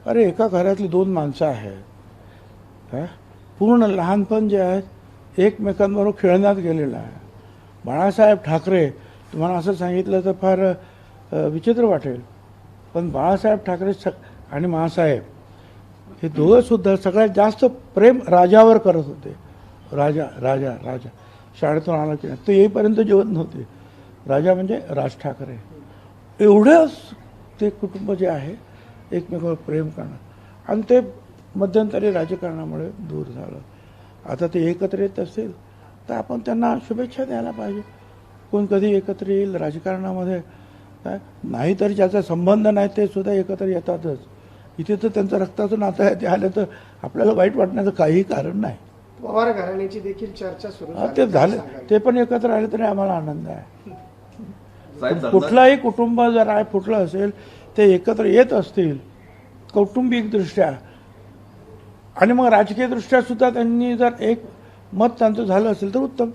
अरे एका घरातली 2 माणसं आहेत, काय पूर्ण लहानपण जे आहे एकमेकांबरोबर खेळण्यात गेलेलं आहे. बाळासाहेब ठाकरे तुम्हाला असं सांगितलं तर फार विचित्र वाटेल, पण बाळासाहेब ठाकरे आणि माँसाहेब हे दोघं सुद्धा सगळ्यात जास्त प्रेम राजावर करत होते. राजा राजा राजा शाळेतून आला की नाही तो येईपर्यंत जेवत नव्हते. राजा म्हणजे राज ठाकरे. एवढंच ते कुटुंब जे आहे एकमेकावर प्रेम करणं आणि ते मध्यंतरी राजकारणामुळे दूर झालं. आता ते एकत्र येत असतील तर आपण त्यांना शुभेच्छा द्यायला पाहिजे. कोण कधी एकत्र येईल राजकारणामध्ये काय नाही, तर ज्याचा संबंध नाही ते सुद्धा एकत्र येतातच. इथे तर त्यांचं रक्ताचं नातं आहे, ते आलं तर आपल्याला वाईट वाटण्याचं काही कारण नाही. पवार घराण्याची देखील चर्चा सुरू ते झाले, ते पण एकत्र आले तरी आम्हाला आनंद आहे. साहेब, कुठलाही कुटुंब जर आहे फुटलं असेल ते एकत्र येत असतील कौटुंबिकदृष्ट्या आणि मग राजकीयदृष्ट्या सुद्धा त्यांनी जर एक मत त्यांचं झालं असेल तर उत्तम.